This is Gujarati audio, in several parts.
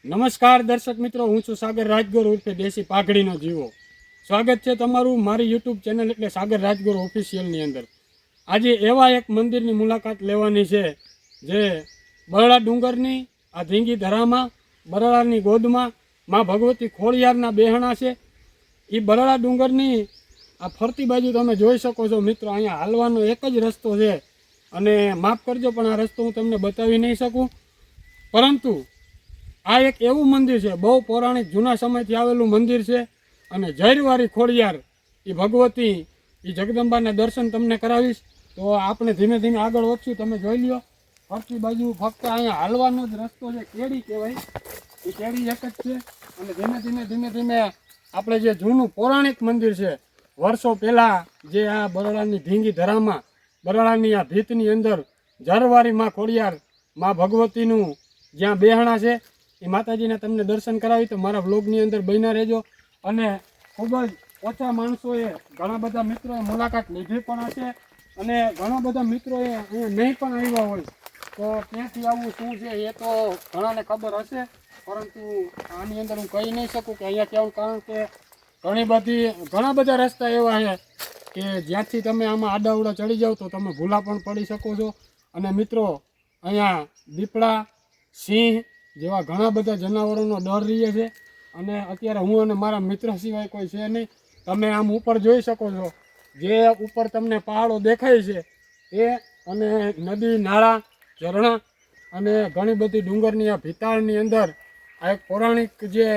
નમસ્કાર દર્શક મિત્રો, હું છું સાગર રાજગોર ઉર્ફે દેશી પાઘડીનો જીવો. સ્વાગત છે તમારું મારી યુટ્યુબ ચેનલ એટલે સાગર રાજગોર ઓફિશિયલની અંદર. આજે એવા એક મંદિરની મુલાકાત લેવાની છે જે બરડા ડુંગરની આ ધીંગી ધરામાં બરડાની ગોદમાં માં ભગવતી ખોડિયારના બેહણા છે. એ બરડા ડુંગરની આ ફરતી બાજુ તમે જોઈ શકો છો મિત્રો. અહીંયા હાલવાનો એક જ રસ્તો છે અને માફ કરજો પણ આ રસ્તો હું તમને બતાવી નહીં શકું, પરંતુ આ એક એવું મંદિર છે, બહુ પૌરાણિક જૂના સમયથી આવેલું મંદિર છે. અને જૈરવારી ખોડિયાર એ ભગવતી એ જગદંબાના દર્શન તમને કરાવીશ. તો આપણે ધીમે ધીમે આગળ વધશું, તમે જોઈ લ્યો. ફરતી બાજુ ફક્ત અહીંયા હાલવાનો જ રસ્તો છે, કેડી કહેવાય, એ કેડી એક જ છે. અને ધીમે ધીમે આપણે જે જૂનું પૌરાણિક મંદિર છે, વર્ષો પહેલાં જે આ બરડાની ધીંગી ધરામાં બરડાની આ ભીતની અંદર જરવારી માં ખોડિયાર માં ભગવતીનું જ્યાં બેહણા છે એ માતાજીને તમને દર્શન કરાવી. તો મારા વ્લોગની અંદર બન્યા રહેજો. અને ખૂબ જ ઓછા માણસોએ, ઘણા બધા મિત્રોએ મુલાકાત લીધી પણ હશે અને ઘણા બધા મિત્રોએ અહીંયા નહીં પણ આવ્યા હોય. તો ક્યાંથી આવવું શું છે એ તો ઘણાને ખબર હશે, પરંતુ આની અંદર હું કહી નહીં શકું કે અહીંયા કેવું, કારણ કે ઘણા બધા રસ્તા એવા છે કે જ્યાંથી તમે આમાં આડાવડા ચડી જાઓ તો તમે ભૂલા પણ પડી શકો છો. અને મિત્રો, અહીંયા દીપડા, સિંહ જેવા ઘણા બધા જનાવરોનો ડર રહે છે. અને અત્યારે હું અને મારા મિત્ર સિવાય કોઈ છે નહીં. તમે આમ ઉપર જોઈ શકો છો, જે ઉપર તમને પહાડો દેખાય છે એ, અને નદી, નાળા, ઝરણા અને ઘણી બધી ડુંગરની આ ભીતાળની અંદર આ એક પૌરાણિક જે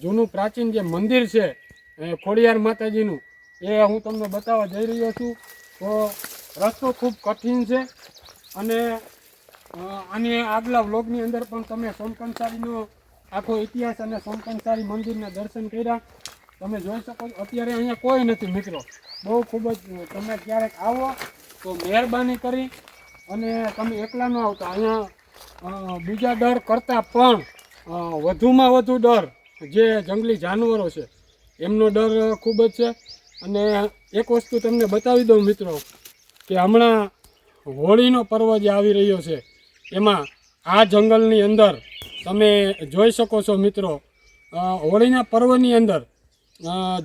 જૂનું પ્રાચીન જે મંદિર છે ખોડિયાર માતાજીનું, એ હું તમને બતાવવા જઈ રહ્યો છું. તો રસ્તો ખૂબ કઠિન છે અને આની આગલા વ્લોગની અંદર પણ તમે સોમકંસારીનો આખો ઇતિહાસ અને સોમકંસારી મંદિરના દર્શન કર્યા તમે જોઈ શકો છો. અત્યારે અહીંયા કોઈ નથી મિત્રો, બહુ ખૂબ જ, તમે ક્યારેક આવો તો મહેરબાની કરી અને તમે એકલા ન આવતા. અહીંયા બીજા ડર કરતાં પણ વધુમાં વધુ ડર જે જંગલી જાનવરો છે એમનો ડર ખૂબ જ છે. અને એક વસ્તુ તમને બતાવી દઉં મિત્રો, કે હમણાં હોળીનો પર્વ જે આવી રહ્યો છે એમાં આ જંગલની અંદર તમે જોઈ શકો છો મિત્રો, હોળીના પર્વની અંદર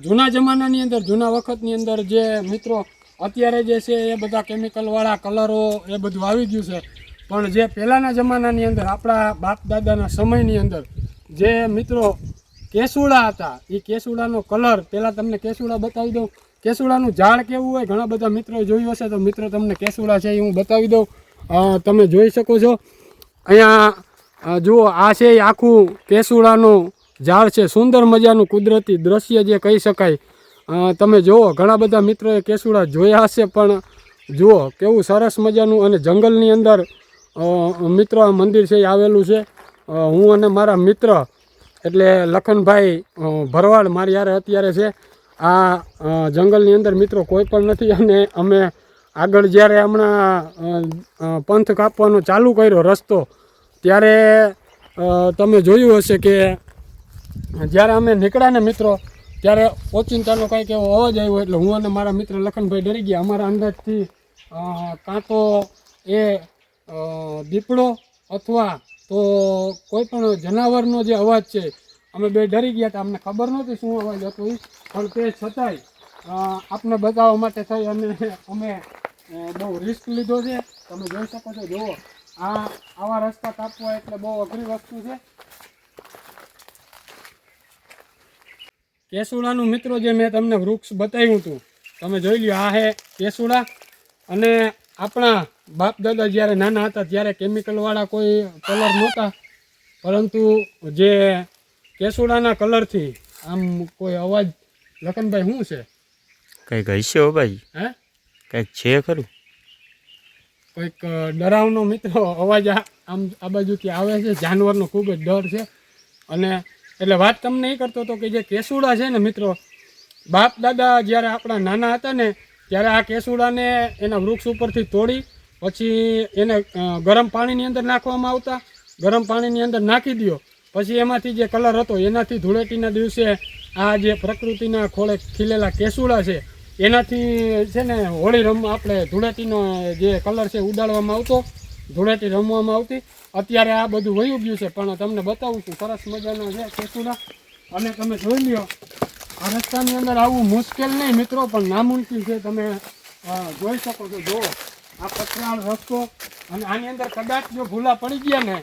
જૂના જમાનાની અંદર, જૂના વખતની અંદર જે મિત્રો અત્યારે જે છે એ બધા કેમિકલવાળા કલરો એ બધું આવી ગયું છે, પણ જે પહેલાંના જમાનાની અંદર આપણા બાપ દાદાના સમયની અંદર જે મિત્રો કેસુડા હતા, એ કેસુડાનો કલર, પહેલાં તમને કેસુડા બતાવી દઉં. કેસુડાનું ઝાડ કેવું હોય ઘણા બધા મિત્રોએ જોયું હશે, તો મિત્રો તમને કેસુડા છે એ હું બતાવી દઉં. તમે જોઈ શકો છો અહીંયા જુઓ, આ છે એ આખું કેસુડાનું ઝાડ છે. સુંદર મજાનું કુદરતી દ્રશ્ય જે કહી શકાય. તમે જુઓ, ઘણા બધા મિત્રોએ કેસુડા જોયા હશે, પણ જુઓ કેવું સરસ મજાનું. અને જંગલની અંદર મિત્રો આ મંદિર છે એ આવેલું છે. હું અને મારા મિત્ર એટલે લખનભાઈ ભરવાડ મારી યારે અત્યારે છે. આ જંગલની અંદર મિત્રો કોઈ પણ નથી. અને અમે આગળ જ્યારે હમણાં પંથ કાપવાનો ચાલુ કર્યો રસ્તો, ત્યારે તમે જોયું હશે કે જ્યારે અમે નીકળ્યા ને મિત્રો, ત્યારે ઓચિંતાનો કંઈક એવો અવાજ આવ્યો, એટલે હું અને મારા મિત્ર લખનભાઈ ડરી ગયા. અમારા અંદાજથી કાં તો એ દીપડો અથવા તો કોઈ પણ જનાવરનો જે અવાજ છે, અમે બે ડરી ગયા હતા. અમને ખબર નહોતી શું અવાજ હતો એ, પણ તે છતાંય આપને બતાવવા માટે થઈ અને અમે બહુ રિસ્ક લીધો છે. તમે જોઈ શકો છો, જુઓ આવા રસ્તા કાપવા એટલે બહુ અઘરી વસ્તુ છે. કેસુડાનું મિત્રો જે મેં તમને વૃક્ષ બતાવ્યું હતું, તમે જોઈ લ્યો, આ હે કેસુડા. અને આપણા બાપ દાદા જ્યારે નાના હતા ત્યારે કેમિકલવાળા કોઈ કલર નહોતા, પરંતુ જે કેસુડાના કલરથી આમ કોઈ અવાજ, લખનભાઈ શું છે? કંઈક હશે હો ભાઈ. હે, કંઈક છે ખરું, કોઈક ડરાવનો મિત્રો અવાજ આમ આ બાજુથી આવે છે. જાનવરનો ખૂબ જ ડર છે. અને એટલે વાત તમને એ કરતો હતો કે જે કેસુડા છે ને મિત્રો, બાપ દાદા જ્યારે આપણા નાના હતા ને ત્યારે આ કેસુડાને એના વૃક્ષ ઉપરથી તોડી પછી એને ગરમ પાણીની અંદર નાખવામાં આવતા. ગરમ પાણીની અંદર નાખી દો પછી એમાંથી જે કલર હતો એનાથી ધૂળેટીના દિવસે આ જે પ્રકૃતિના ખોળે ખીલેલા કેસુડા છે એનાથી છે ને હોળી રમવા આપણે ધૂળેટીનો જે કલર છે ઉડાડવામાં આવતો. ધૂળેટી રમવામાં આવતી. અત્યારે આ બધું વયું ગયું છે, પણ તમને બતાવું છું. સરસ મજાનો છે કેસુડા. અને તમે જોઈ લ્યો, આ રસ્તાની અંદર આવવું મુશ્કેલ નહીં મિત્રો, પણ નામુમકિન છે. તમે જોઈ શકો છો. જુઓ આ પથરાળ રસ્તો, અને આની અંદર કદાચ જો ભૂલા પડી ગયા ને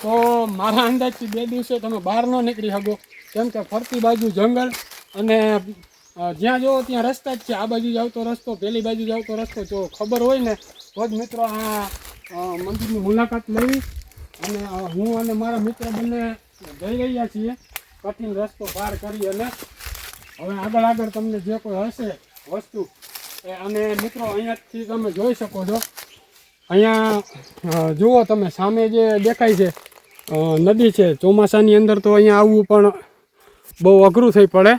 તો મારા અંદાજથી 2 દિવસે તમે બહાર ન નીકળી શકો, કેમ કે ફરતી બાજુ જંગલ, અને જ્યાં જુઓ ત્યાં રસ્તા જ છે. આ બાજુ જ આવતો રસ્તો, પેલી બાજુ જ આવતો રસ્તો. જો ખબર હોય ને તો જ મિત્રો આ મંદિરની મુલાકાત લેવી. અને હું અને મારા મિત્ર બંને જઈ રહ્યા છીએ કઠિન રસ્તો પાર કરી. અને હવે આગળ તમને જે કોઈ હશે વસ્તુ અને મિત્રો અહીંયાથી તમે જોઈ શકો છો. અહીંયા જુઓ તમે, સામે જે દેખાય છે નદી છે. ચોમાસાની અંદર તો અહીંયા આવવું પણ બહુ અઘરું થઈ પડે.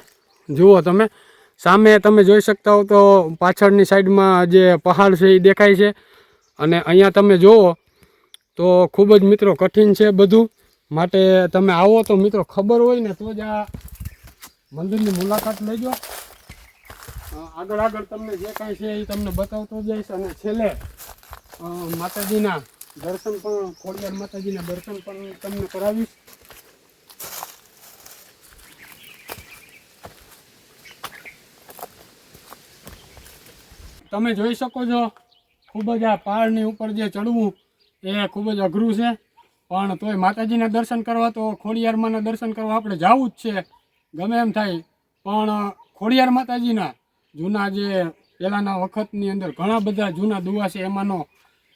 જુઓ તમે સામે તમે જોઈ શકતા હો તો પાછળની સાઈડમાં જે પહાડ છે એ દેખાય છે. અને અહીંયા તમે જુઓ તો ખૂબ જ મિત્રો કઠિન છે બધું. માટે તમે આવો તો મિત્રો ખબર હોય ને તો જ આ મંદિરની મુલાકાત લેજો. આગળ તમને જે કાંઈ છે એ તમને બતાવતો જઈશ. અને છેલ્લે માતાજીના દર્શન પણ, ખોડિયાર માતાજીના દર્શન પણ તમને કરાવીશ. તમે જોઈ શકો છો ખૂબ જ આ પહાડની ઉપર જે ચડવું એ ખૂબ જ અઘરું છે. પણ તોય માતાજીના દર્શન કરવા તો, ખોડિયારમાંના દર્શન કરવા આપણે જવું જ છે, ગમે એમ થાય. પણ ખોડિયાર માતાજીના જૂના જે પહેલાંના વખતની અંદર ઘણા બધા જૂના દુઆ છે. એમાંનો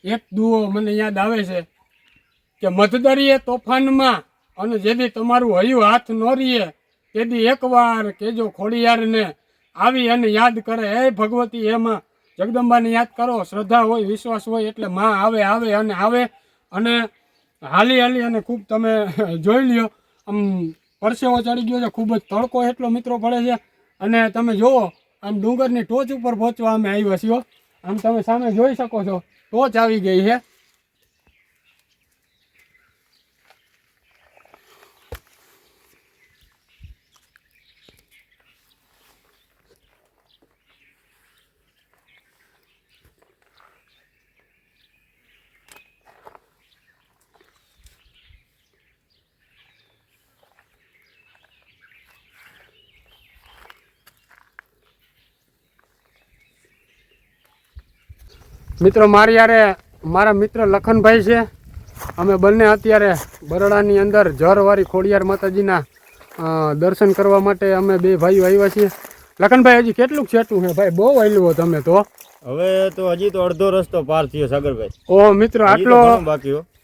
એક દુઓ મને યાદ આવે છે કે મધદરીએ તોફાનમાં અને જેથી તમારું હૈયું હાથ ન રીએ તેથી એકવાર કેજો ખોડિયારને આવી અને યાદ કરે. હે ભગવતી, એમાં જગદંબાને યાદ કરો. શ્રદ્ધા હોય, વિશ્વાસ હોય એટલે માં આવે અને હાલી અને ખૂબ તમે જોઈ લ્યો આમ પરસેવો ચડી ગયો છે. ખૂબ જ તડકો એટલો મિત્રો પડે છે. અને તમે જુઓ આમ ડુંગરની ટોચ ઉપર પહોંચવા અમે આવ્યા છીએ. આમ તમે સામે જોઈ શકો છો, ટોચ આવી ગઈ છે. મિત્રો મારી યારે મારા મિત્ર લખનભાઈ છે. અમે બંને અત્યારે બરોડાની અંદર ઝરવાળી ખોડિયાર માતાજીના દર્શન કરવા માટે અમે 2 ભાઈઓ આવ્યા છીએ. લખનભાઈ હજી કેટલું છેટું છે ભાઈ? બહુ વાયલું તમે તો. હવે તો હજી તો અડધો રસ્તો પાર થયો સાગરભાઈ. ઓહ મિત્રો,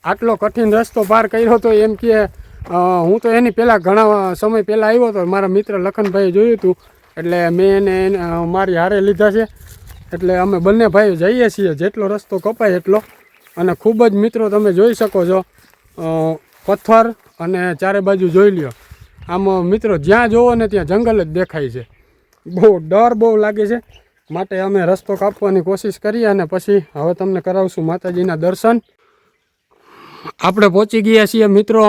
આટલો કઠિન રસ્તો પાર કર્યો તો એમ કે હું તો એની પહેલાં ઘણા સમય પહેલાં આવ્યો હતો. મારા મિત્ર લખનભાઈએ જોયું હતું એટલે મેં એને મારી હારે લીધા છે. એટલે અમે બંને ભાઈઓ જઈએ છીએ જેટલો રસ્તો કપાય એટલો. અને ખૂબ જ મિત્રો તમે જોઈ શકો છો પથ્થર, અને ચારે બાજુ જોઈ લ્યો. આમ મિત્રો જ્યાં જોવો ને ત્યાં જંગલ જ દેખાય છે. ડર બહુ લાગે છે. માટે અમે રસ્તો કાપવાની કોશિશ કરીએ અને પછી હવે તમને કરાવશું માતાજીના દર્શન. આપણે પહોંચી ગયા છીએ મિત્રો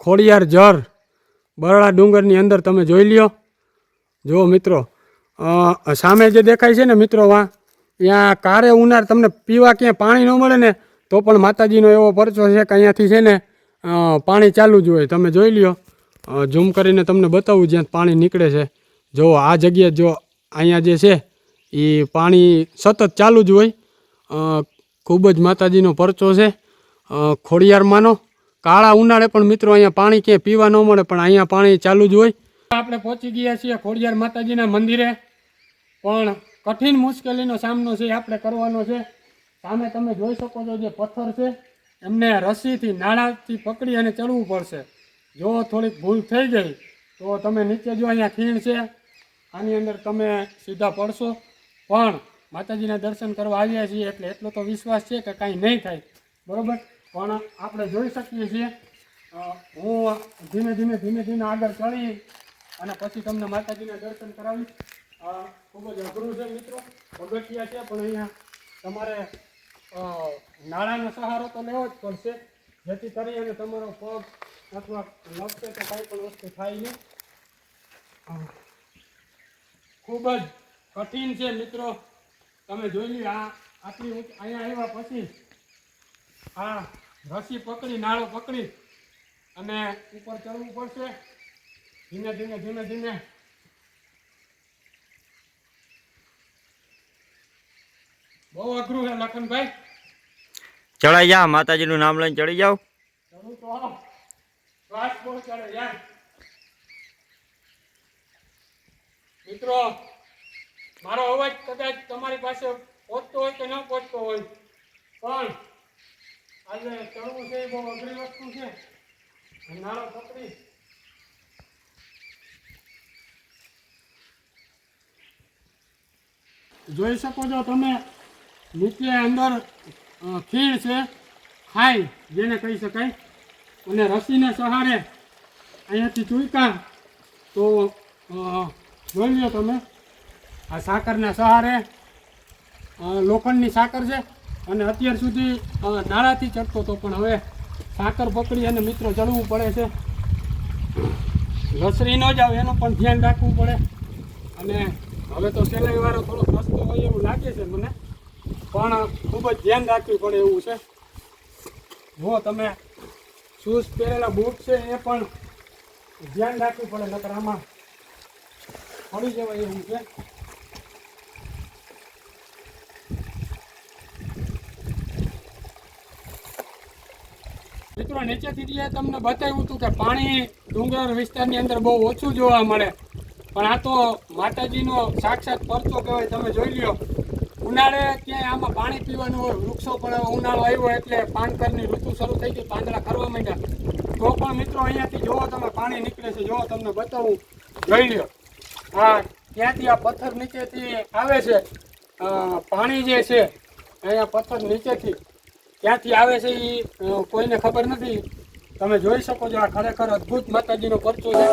ખોડિયાર ઝર, બરડા ડુંગરની અંદર. તમે જોઈ લ્યો. જુઓ મિત્રો સામે જે દેખાય છે ને મિત્રો, ત્યાં કારે ઉનાર તમને પીવા ક્યાંય પાણી ન મળે ને તો પણ માતાજીનો એવો પરચો છે કે અહીંયાથી છે ને પાણી ચાલુ જ હોય. તમે જોઈ લ્યો, ઝૂમ કરીને તમને બતાવું જ્યાં પાણી નીકળે છે. જો આ જગ્યાએ જો અહીંયા જે છે એ પાણી સતત ચાલુ જ હોય. ખૂબ જ માતાજીનો પરચો છે ખોડિયારમાંનો. કાળા ઉનાળે પણ મિત્રો અહીંયા પાણી ક્યાંય પીવા ન મળે, પણ અહીંયા પાણી ચાલુ જ હોય. આપણે પહોંચી ગયા છીએ ખોડિયાર માતાજીના મંદિરે, પણ કઠિન મુશ્કેલીનો સામનો છે આપણે કરવાનો છે. સામે તમે જોઈ શકો છો જે પથ્થર છે એમને રસ્સીથી નાળાથી પકડી અને ચડવું પડશે. જો થોડીક ભૂલ થઈ ગઈ તો તમે નીચે જો અહીંયા ખીણ છે, આની અંદર તમે સીધા પડશો. પણ માતાજીના દર્શન કરવા આવ્યા છીએ એટલે એટલો તો વિશ્વાસ છે કે કાંઈ નહીં થાય, બરાબર. પણ આપણે જોઈ શકીએ છીએ હું ધીમે ધીમે આગળ ચડી અને પછી તમને માતાજીના દર્શન કરાવીશ. ખૂબ જ અઘરું છે મિત્રો, પગથિયા છે, પણ અહીંયા તમારે નાળાનો સહારો તો લેવો જ પડશે, જેથી કરી અને તમારો પગ અથવા લપસે તો કાંઈ પણ વસ્તુ થાય નહીં. ખૂબ જ કઠિન છે મિત્રો. તમે જોઈ લો આટલી અહીંયા આવ્યા પછી આ રસી પકડી, નાળો પકડી અને ઉપર ચડવું પડશે. ધીમે ધીમે ધીમે ધીમે. બહુ અઘરું છે લખનભાઈ. ચડાઈ જા, માતાજીનું નામ લઈને ચડી જાઓ. ચડવું તો આવો. શ્વાસ બહુ ચડે યાર. મિત્રો, મારો અવાજ કદાચ તમારી પાસે પહોંચતો હોય કે ન પહોંચતો હોય, પણ આજે ચડવું છે એ બહુ અઘરી વસ્તુ છે. નાળો પકડી જોઈ શકો છો તમે, નીચે અંદર ખીણ છે, ખાઈ જેને કહી શકાય, અને રસીને સહારે અહીંયાથી ચૂંકા તો જોઈ લો તમે. આ સાકરના સહારે લોખંડની સાકર છે, અને અત્યાર સુધી નાળાથી ચડતો હતો, પણ હવે સાકર પકડી અને મિત્રો ચડવું પડે છે. ઘસરી ન જાવ એનું પણ ધ્યાન રાખવું પડે. અને હવે તો સેલાઈ વાળો થોડો રસ્તો હોય એવું લાગે છે મને, પણ ખૂબ જ ધ્યાન રાખવું પડે એવું છે. જો તમે શૂઝ પહેરેલા બૂટ છે એ પણ ધ્યાન રાખવું પડે, નકર આમાં પડી જવાય એવું છે. મિત્રો, નીચેથી જે તમને બતાવ્યું હતું કે પાણી ડુંગર વિસ્તારની અંદર બહુ ઓછું જોવા મળે, પણ આ તો માતાજીનો સાક્ષાત પરચો કહેવાય. તમે જોઈ લ્યો, ઉનાળે ક્યાંય આમાં પાણી પીવાનું હોય, વૃક્ષો પણ ઉનાળો આવ્યો એટલે પાનખરની ઋતુ શરૂ થઈ ગઈ, પાંદડા ખરવા માંડ્યા, તો પણ મિત્રો અહીંયાથી જોવો તમે પાણી નીકળે છે. જો તમને બતાવું, જોઈ લ્યો. હા, ત્યાંથી આ પથ્થર નીચેથી આવે છે પાણી જે છે, અહીંયા પથ્થર નીચેથી ક્યાંથી આવે છે એ કોઈને ખબર નથી. તમે જોઈ શકો છો, આ ખરેખર અદ્ભુત માતાજીનો પરચો છે.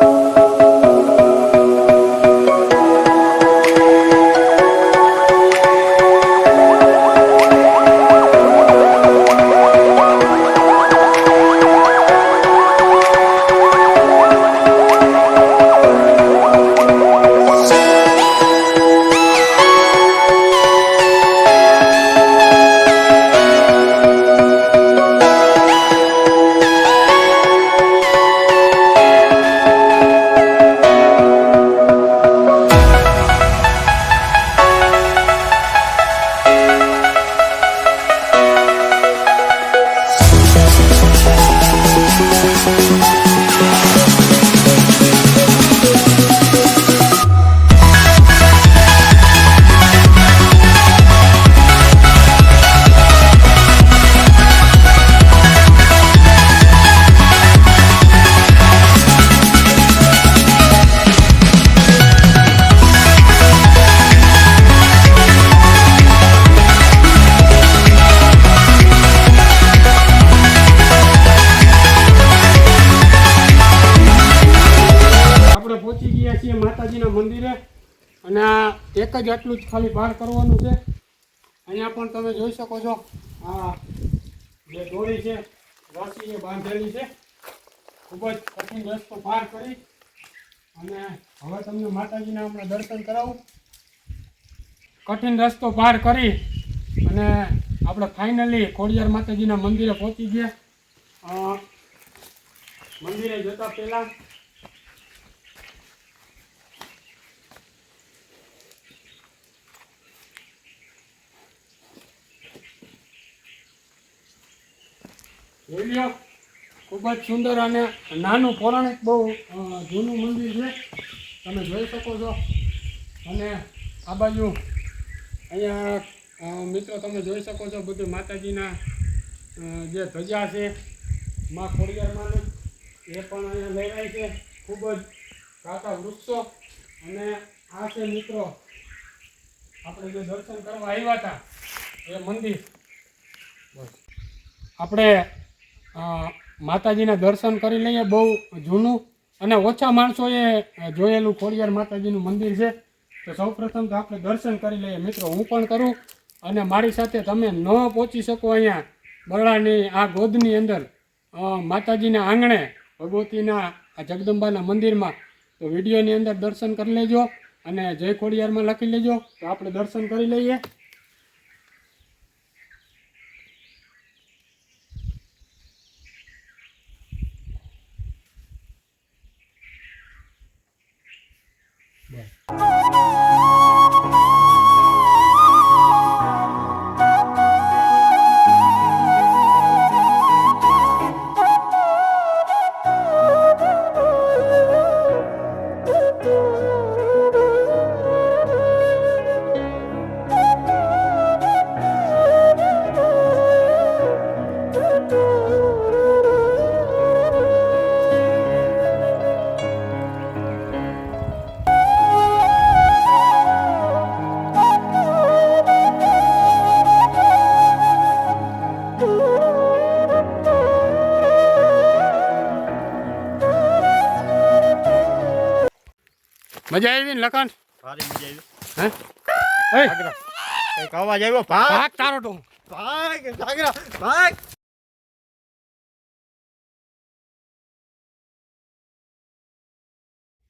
માતાજીના મંદિરે, અને આ એક જ આટલું જ ખાલી પાર કરવાનું છે. અહીંયા પણ તમે જોઈ શકો છો, આ જે દોરી છે રસી બાંધેલી છે. ખૂબ જ કઠિન રસ્તો પાર કરી અને હવે તમને માતાજીના હમણાં દર્શન કરાવું. કઠિન રસ્તો પાર કરી અને આપણે ફાઇનલી ખોડિયાર માતાજીના મંદિરે પહોંચી ગયા. મંદિરે જતા પહેલા જોઈ લ્યો, ખૂબ જ સુંદર અને નાનું પૌરાણિક બહુ જૂનું મંદિર છે, તમે જોઈ શકો છો. અને આ બાજુ અહીંયા મિત્રો તમે જોઈ શકો છો, બધું માતાજીના જે ધજા છે માં ખોડિયારમાંની એ પણ અહીંયા લહેરાય છે. ખૂબ જ ઘાટા વૃક્ષો, અને આ છે મિત્રો આપણે જે દર્શન કરવા આવ્યા હતા એ મંદિર. બસ આપણે માતાજીના દર્શન કરી લઈએ. બહુ જૂનું અને ઓછા માણસોએ જોયેલું ખોડિયાર માતાજીનું મંદિર છે. તો સૌપ્રથમ તો આપણે દર્શન કરી લઈએ મિત્રો. હું પણ કરું, અને મારી સાથે તમે ન પહોંચી શકો અહીંયા બરડાની આ ગોદની અંદર માતાજીના આંગણે ભગવતીના આ જગદંબાના મંદિરમાં, તો વિડીયોની અંદર દર્શન કરી લેજો અને જય ખોડિયારમાં લખી લેજો. તો આપણે દર્શન કરી લઈએ. મજા આવી ને લખન? સારી મજા હે આવી. સાગરા કઈક અવાજ આવ્યો. ભાગ ભાગ તારો તો ભાગ સાગરા ભાગ.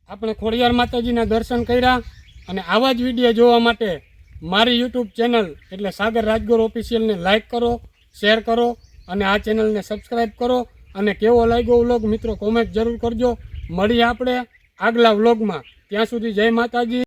આપણે ખોડિયાર માતાજીના દર્શન કર્યા અને આવા જ વિડીયો જોવા માટે મારી યુટ્યુબ ચેનલ એટલે સાગર રાજગોર ઓફિશિયલને લાઇક કરો, શેર કરો અને આ ચેનલને સબસ્ક્રાઈબ કરો. અને કેવો લાગ્યો વ્લોગ મિત્રો કોમેન્ટ જરૂર કરજો. મળીએ આપણે આગલા વ્લોગમાં. ત્યાં સુધી જય માતાજી.